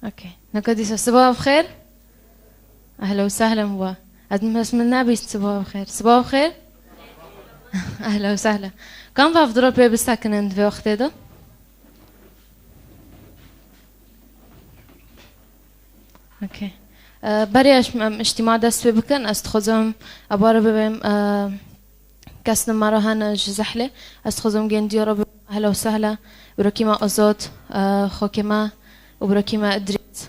اوكي نقدس صباح بخير. اهلا وسهلا هو اسم النبي صباح بخير. صباح بخير. اهلا وسهلا. كم بفضل بي بالسكن عند في وقت ده؟ اوكي بري اجتماع دست بكن استخدم عبارة ببين كسن مرة هنا جزحلة استخدم جندي رب. اهلا وسهلا بركيمة أزاد خوكيمة وبركيمة إدريس.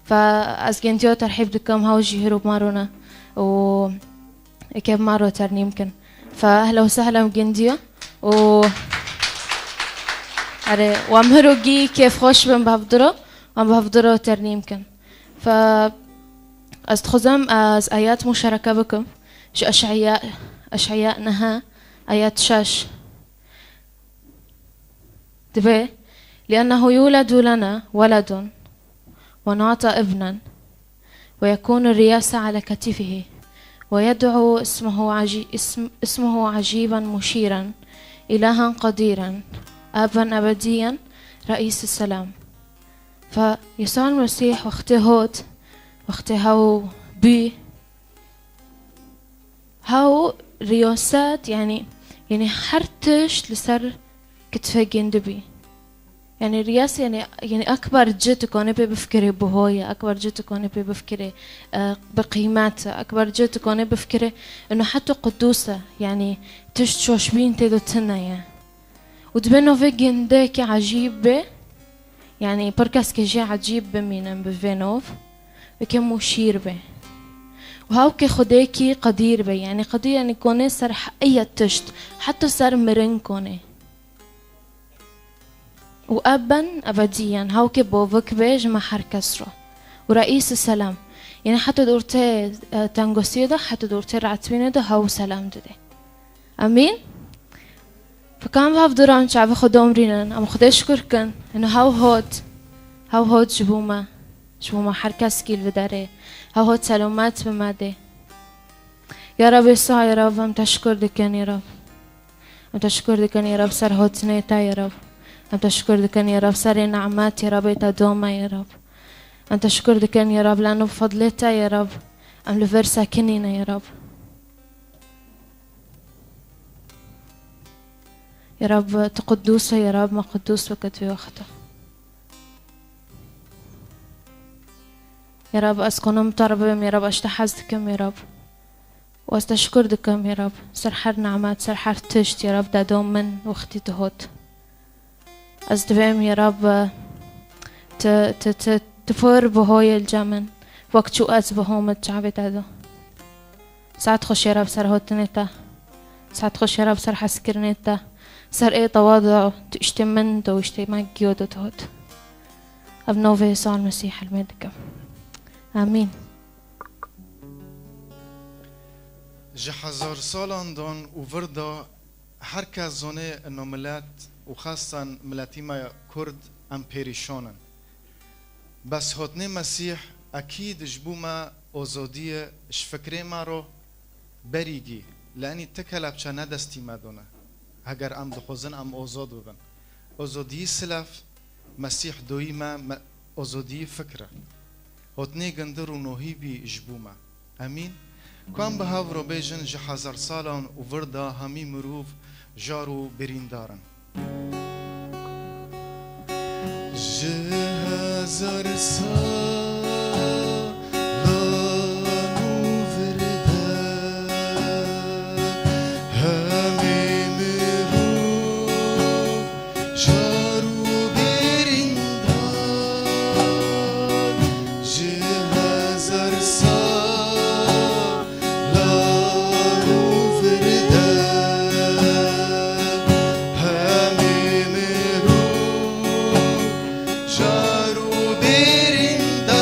فأز جنديو ترحيب دكم هاوجي هروب مارونا و كيف مارو ترنيمكن. فأهلا وسهلا بجنديو و أري وامهروجي كيف خوش بن بفضره وام بفضره ترنيمكن. ف استخدم از آيات مشاركة بكم شو أشعياء نها آيات شاش دبي لأنه يولد لنا ولد ونعطى ابنا ويكون الرياسة على كتفه ويدعو اسمه عجيبا مشيرا إلها قديرا أبا أبديا رئيس السلام. فيسوع المسيح وقته هاو بي هاو رياسات يعني حرتش لسر كتفه جندبي يعني رياسة يعني أكبر جد كونه بفكري بهوية أكبر جد كونه بفكري بقيماتها أكبر جد كونه بفكري إنه حتى قدوسة يعني تشوش بين تدو تنايا ودبنو في جندك عجيب يعني بركس كجي عجيب بمينم بفينوف وكم مشير به وهاو كخديكي قدير به يعني قدير يعني كونه سر أي تشت حتى سر مرن كونه وأبا أبديا هاو كبوفك بيج ما حركسره ورئيس السلام يعني حتى دورتي تنغسي ده حتى دورتي رعتبين ده هاو سلام ده أمين. فكان بفضل عن شعب خدوم رينان أما خدي شكركن إنه هاو هود شبوما حركس كيل بداره هاو هود سلامات بماده. يا رب يسوع يا رب أم تشكر دكان يا رب أم تشكر دكان يا رب سر هود سنيتا يا رب أم تشكر دكان يا رب سر نعمات يا رب تدوما يا رب أم تشكر دكان يا رب لأنه بفضلتا يا رب أم لفرسا كنينا يا رب. يا رب تقدوسه يا رب ما قدوس وقت في وقته. يا رب أسكنم طربهم يا رب أشتحزدكم يا رب واستشكردكم يا رب سرحر نعمات سرحر تشت يا رب دادوم من وقتي تهوت أزدبهم يا رب تفور بهوي الجمن وقت شو أزبهم الشعب دادو ساعت خوش يا رب سر هوتنتا ساعت خوش يا رب سر حسكرنتا سر ايه تواضع تشتمن دو اشتمك جيودو تهوت أبنوفي يسوع المسيح المدكم آمين. جهزار سالان دون ووردا هركز زونه انه ملت وخاصة ملتي ما كرد ام پریشانن بس هاتني مسيح اكيد جبوما آزادی فکر ما رو بریگی لانی تکلب چه ندستی مدونه اگر ام دخوزن ام آزاد ببن آزادی سلف مسیح دوی ما آزادی فکره هاتني گندر و نوهی بی جبوما امين. كان بهاو رو بیجن جهزار سالان و وردا همی مروف جارو بریندارن جهزار سالان و وردا همی مروف جارو بریندار جهزار سالان جارو برندار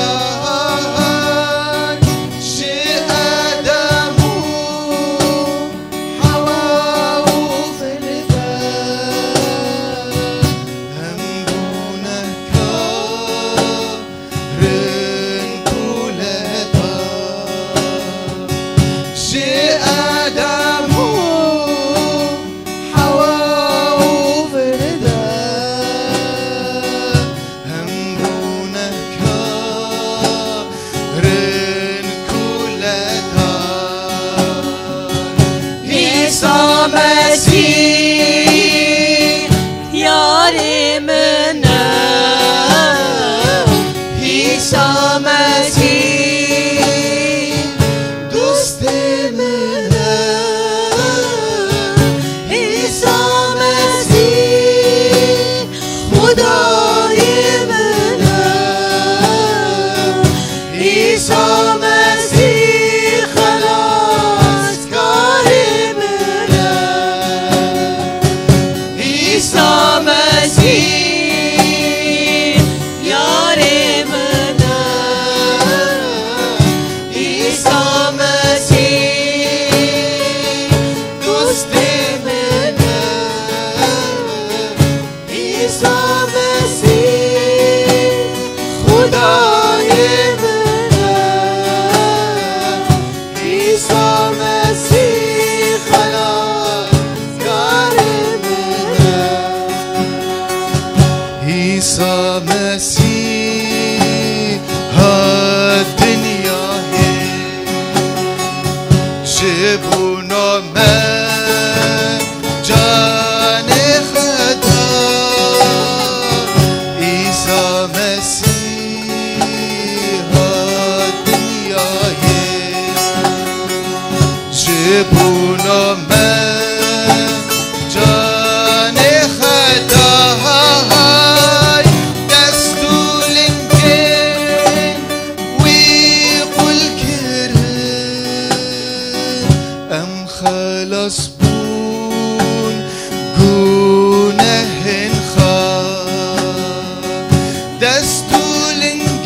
عيسى مسيح هالدنيا هي جبونا مجاني خدا عيسى مسيح هالدنيا هي جبونا مجاني خدا خلصبون جونهن خا دستولنجن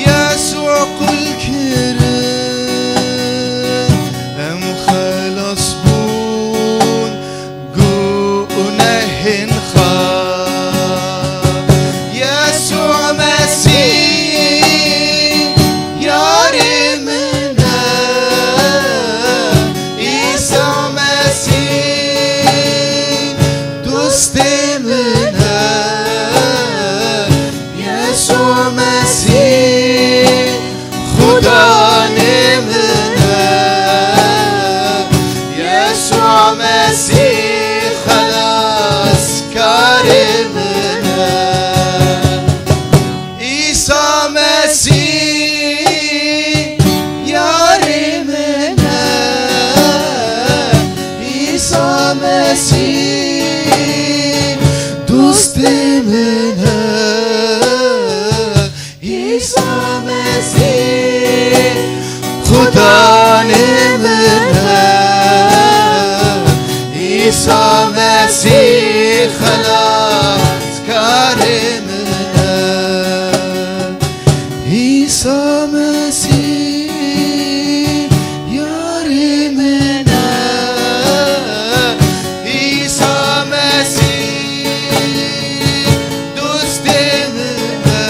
يسوع كل كرن أم خلصبون جونهن خا يسوع مسيح يارمنا يسوع مسيح خدا نمنا يسوع مسيح خلاص كرمنا عيسى مسيح يارمنا عيسى مسيح دوست منا عيسى مسيح خدا نمنا عيسى مسيح خلاص كرمنا عيسى مسيح يرمنا عيسى مسيح دوست منا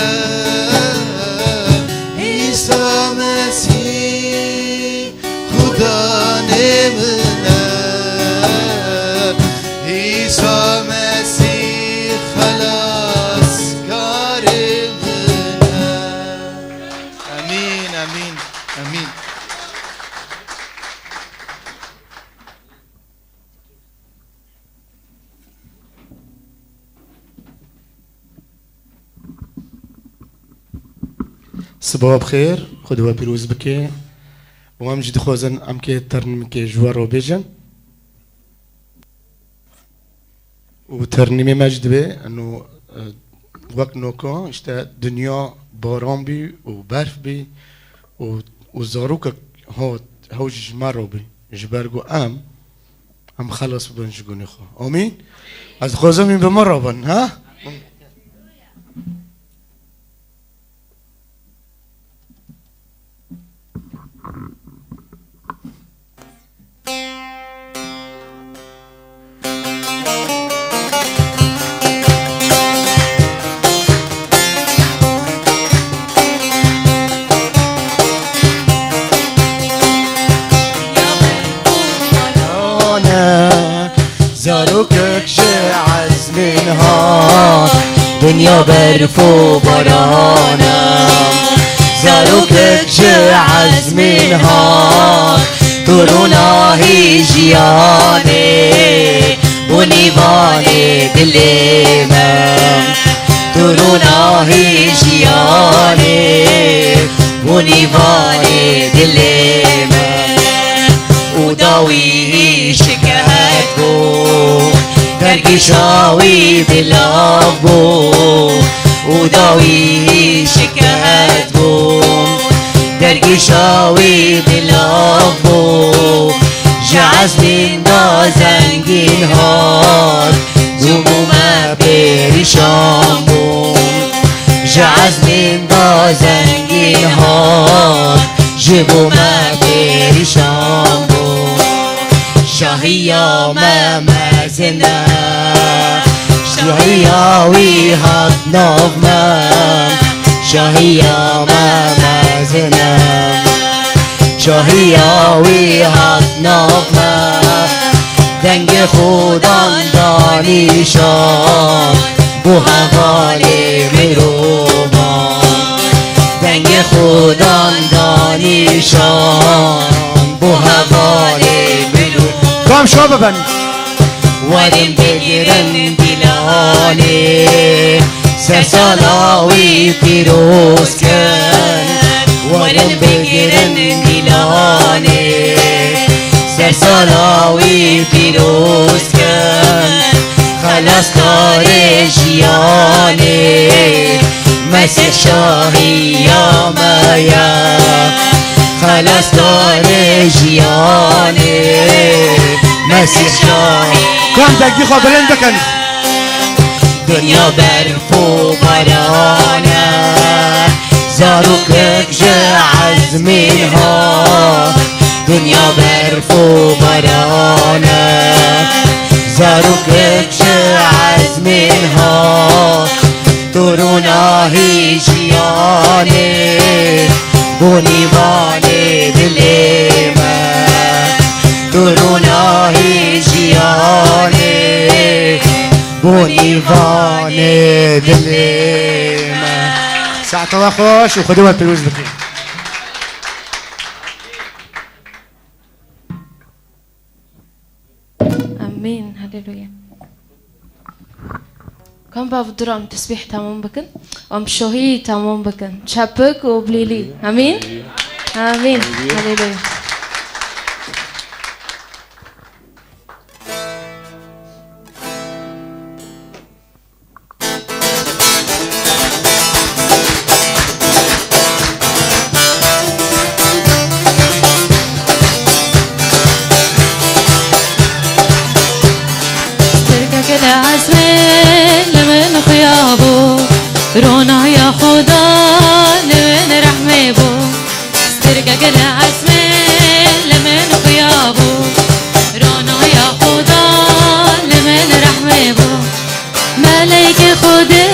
عيسى مسيح خدا نمنا عيسى مسيح خلاص كرمنا امين امين امين صباح بخير خدوا بيروز بكي وامجد خوزن امكي ترنمكي جوارو بيجن وترنمي مجد بي انه وقت نوكا اشتا دنيا باران بي وبرف بي وزاروك هوج مرو بي جبرگو ام خلص بنجگوني خو امين از خوزمين بمرة بن ها زاروكك شعز منها دنيا برفو برانا زاروكك شعز منها ترونا هيجياني ونيفاني بالإمام ترونا هيجياني ونيفاني بالإمام وداوي شكهتكو درقي شاوي بالأبو وداوي شكهتكو درقي شاوي بالأبو جعزني دا زنگين هار زمو ما برشام بوم جعزني دا زنگين هار جبو ما برشام بوم شاهيا ما مازنا شاهيا ويهات نظمام شاهيا ما مازنا شاهيا ويهات نظمام دنگ خودان دانیشان بو بابا ورم بگیرن دیلانه سرسالاوی پیروز کن ورم بگیرن دیلانه سرسالاوی پیروز کن خلاص کار جیانه مسیح شاهی آمایا خلاص کار جیانه مسیح شاهی كم دقيقة خبرين بكن دنیا برف و بارانه زاروکک جعز منها دنیا برف و بارانه زاروکک جعز منها تروناهی جیانه بونیوانه دلیمه تروناهی جیانه بونیوانه دلیمه ساعتها خوش وخدوها البيروز بكين امين هللويا. كم بفضرام تسبيح تمام بكن ام شهي تمام بكن شبك وبليلي امين امين هللويا. رونا يا خدا لمن رحمه بو استرقى كل عزمه لمن خيابو رونا يا خدا لمن رحمه بو ملك خدا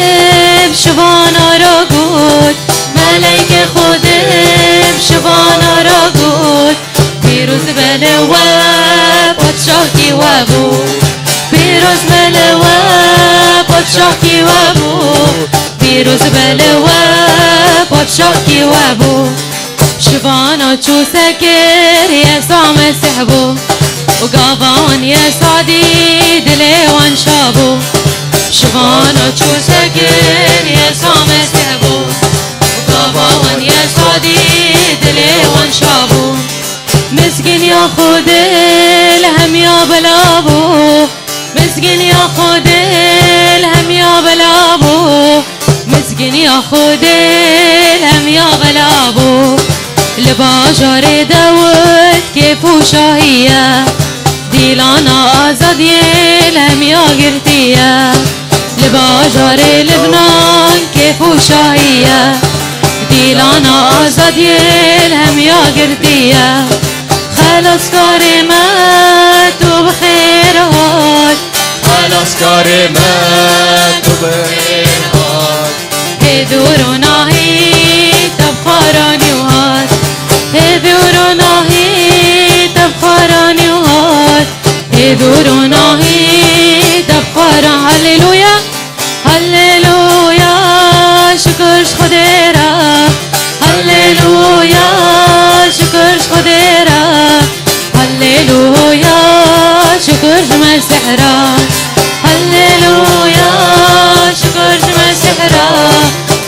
بشبانا را گود ملك خدا بشبانا را گود پیروز بلوه پادشاه کی و بو پیروز بلوه پادشاه کی و بو پیروز بلوه پادشاه کی و بو شبانا چو سکر یسوع مسیح بو و گاوان یسوع دی دلوان شابو شبانا چو سکر یسوع مسیح بو و گاوان یسوع دی دلوان شابو مسکین یا خود الهم یا بلابو مسکین یا خود الهم یا بلابو مسكين يا خود الهم يا بلابو لباجار داود كيف وشاهية ديلانا آزاد الهم يا قرتية لباجار لبنان كيف وشاهية ديلانا آزاد الهم يا قرتية خلاص كريمات وبخيرات خلاص كريمات وبخيرات هدورنا هي تبخراني وهات هدورنا هي تبخراني وهات هدورنا هي تبخران هللويا هللويا شكر خديرا هللويا شكر خديرا هللويا شكر مسحرا هللويا شكر مسحرا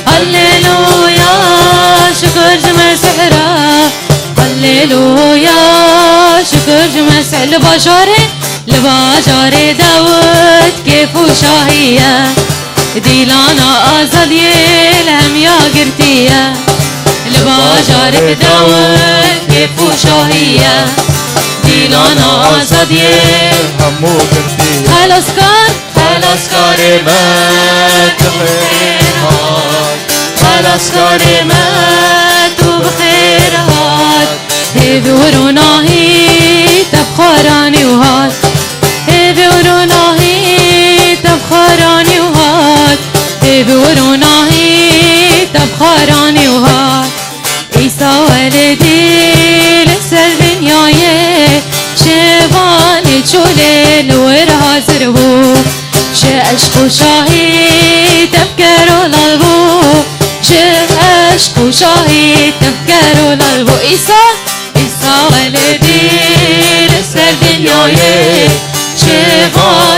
هللويا شكر مسحرا هللويا شكر مسح لباجار داود كيف وشاهية ديلانا آزاد الهم يا قرتية لباجار داود كيف وشاهية ديلانا آزاد الهم قرتية خلاص كريمات وبخيرات خلاص كريمات وبخيرات هذورونا هي تبخراني وهات هذورونا هي تبخراني وهات هذورونا هي تبخراني وهات عيسى ولدي لسه الدنيا شباني تشولل ورها زربو عشق وشاهي تفكروا لالبو عشق وشاهي تفكروا لالبو عيسى ولدي لسه الدنيا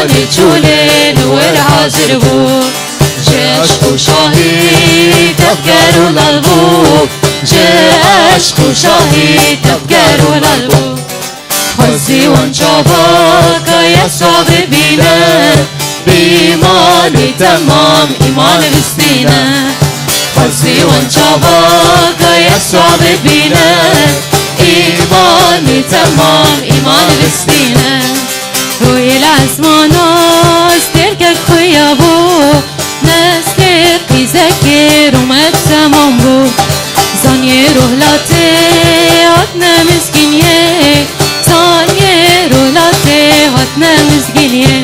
ایمان چولین ور حاضر بو جه عشق و شاهی تفگر و لالبو جه عشق و شاهی تفگر و لالبو خوزی وان چاباکا یسا ببینه بیمانی تمام ایمان بستینه خوزی وان چاباکا یسا ببینه ایمانی تمام ایمان بستینه روی العزماناس ترکک خویابو نسل قیزکی رومت تمام بو زانیه روحلاته هاتنه مزگینیه زانیه روحلاته هاتنه مزگینیه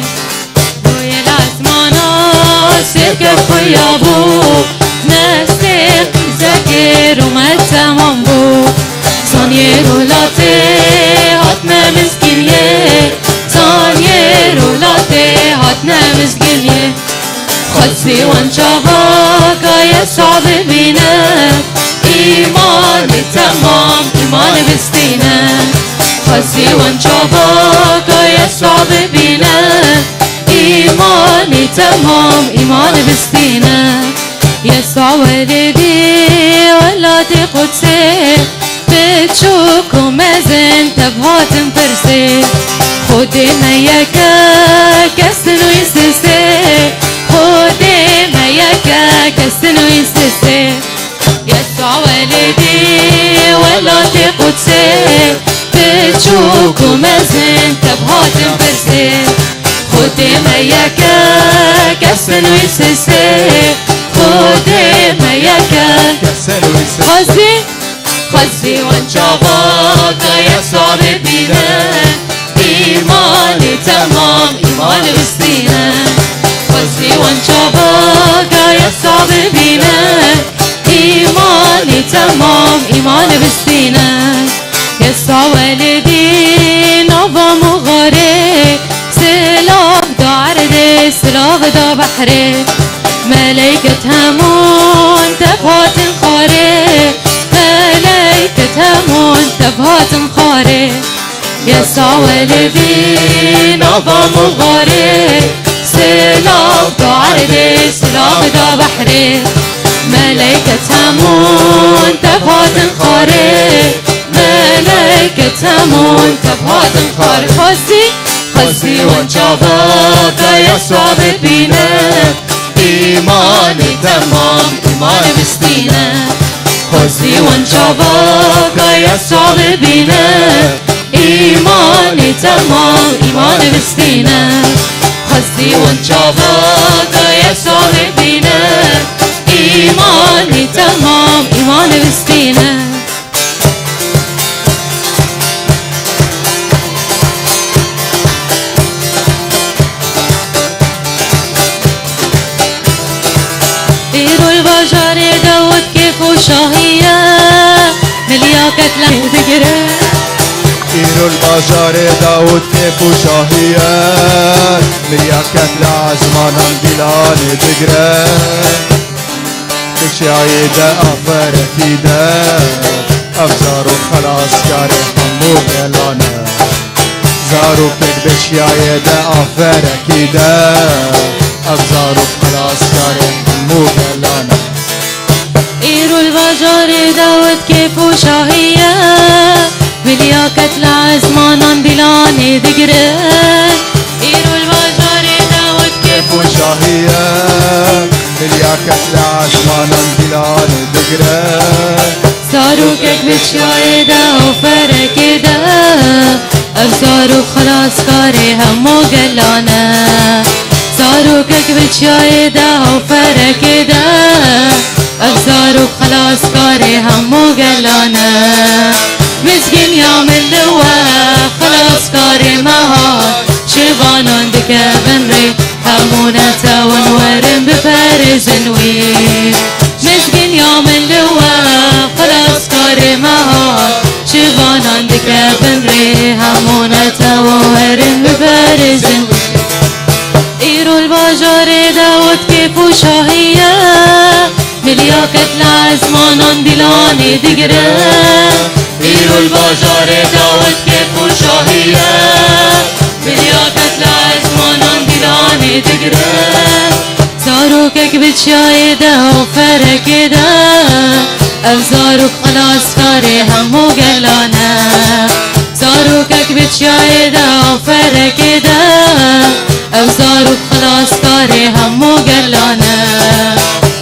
روی العزماناس ترکک خویابو نسل قیزکی رومت تمام بو زانیه روحلاته هاتنه مزگینیه زانیه روحلاته هاتنه مزگینیه خوزی وان چاباکا یسا ببینه ایمانی تمام ایمان بستینه خوزی وان چاباکا یسا ببینه ایمانی تمام ایمان بستینه یسا ولدی ولاد قدسه بچوک و مزن تبهاتم پرسه خود میکه کسن و یستسه خود میکه کسن و یستسه یسا ولدی ولاد قدسه بچوک و مزن تبهاتم پرسه خود میکه کسن و یستسه خود میکه کسل و یسه خوزی وان چاباکا یسا ببینه ایمانی تمام ایمان بستینه خوزی وان چاباکا یسا ببینه ایمانی تمام ایمان بستینه یسا ولدی نوبا مغاره سلاف دا عرده سلاف دا بحره ملائكة همون تبهات خاره ملائكة همون تبهات خاره يسا ولدي نظام مغاره سلاف دا عرده سلاف دا بحره ملائكة همون تبهات خاره ملائكة همون تبهات خاره خوزي وان چاباکا یسا ببینه ایمانی تمام ایمان بستینه خوزی وان چاباکا یسا ببینه ایمانی تمام ایمان بستینه خوزی وان چاباکا یسا ببینه ایمانی تمام ایمان بستینه البشر داود كيف وشاهية ملياكة لحن ذكره إيرو البشر داود كيف وشاهية ملياكة لعزمان دلان ذكره بشايدة أفر كيدة أفزار خلاص كاري حمو غلانا زارو كد بشايدة أفر كيدة أفزار خلاص كاري حمو غلانا إيرو البشر داود كيف وشاهية ملياكة لعزمان دلان ذكره إيرو البشر داود كيف وشاهية ملياكة لعزمان دلان ذكره صاروكك بشايدة وفركده أفزار خلاص كاري همو قلانا صاروكك بشايدة وفركده أفزار خلاص كاري همو قلانا مسكين يوم اللواء خلاص كاري مهار شبانان دكا بنري همونا تاون ورم بفارز نوير مسكين يوم اللواء خلاص كاري مهار شبانان دكا بنري همونا تاون ورم بفارز نوير إيرو البشر داود كيف وشاهية ملياكة لعزمان دلاني دقره إيرو البشر داود كيف وشاهية ملياكة لعزمان دلاني تقرا زاروكك بتشايده وفركده أبزاروك خلاص كاري همو قلانا زاروكك بتشايده وفركده أبزاروك خلاص كاري همو قلانا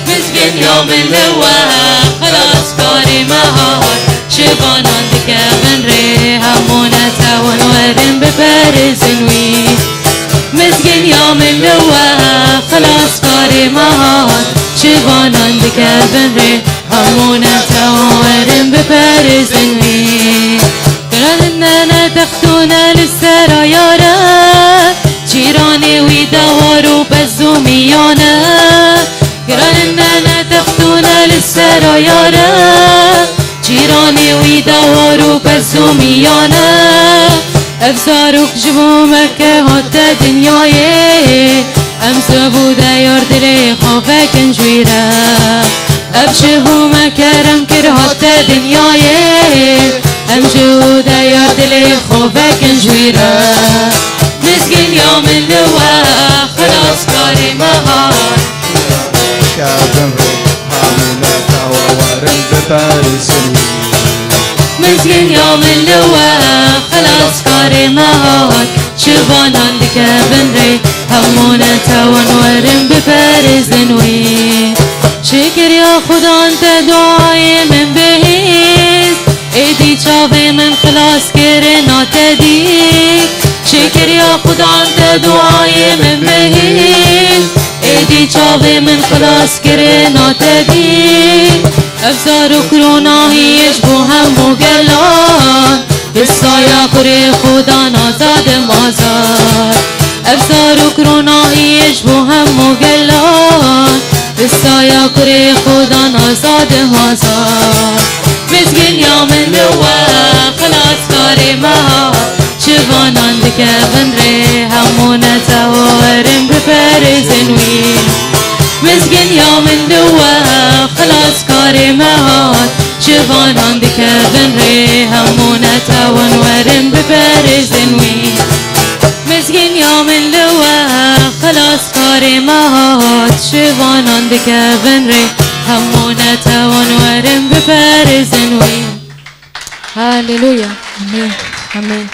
مسكين يوم اللواء خلاص كاري مهار شبان عندك من ريها مونتا ونورن ببارز نوي مسكين يوم اللواء خلاص كاري مهار شبان عندك من ريها مونتا ونورن ببارز نوي قررنا تاخدونا للسرايارة جيراني ويدوروا بزوميانا قررنا تاخدونا للسرايارة جيراني ويدوروا بزوميانا أبصاروك جبو مكة هاتا دنياي أمسبو دايار دلي خوفك نجويرا أبشبو مكة رمكر هاتا دنياي أمشو دايار دلي خوفك نجويرا مسكين يوم اللواء خلاص كاري مهار كابن هامونتا وورن ببارز مسكين يوم اللواء خلاص كاري مهار شبان عندك بنري همونتا ونورن ببارز نوي شكر يا خدا انت دعاي من بهيز ايدي شافي من خلاص كرنا تديك شكر يا خدا انت دعاي من بهيز ايدي شافي من خلاص كرنا تديك افزار كرونا هي يشبو هم وقلان بالسايا قري خدا نازاد مازار افزار كرونا هي يشبو هم وقلان بالسايا قري خدا نازاد مازار مسكين يوم اللواء خلاص كاري مهار شبان عندك بنري همونتا ورن ببارز نوي مسكين يوم اللواء خلاص كاري مهار شبان عندك بنري همونتا ونورن ببارز نوي مسكين يوم اللواء خلاص كاري مهار شبان عندك بنري همونتا ونورن ببارز نوي. هاليلويا. امين امين.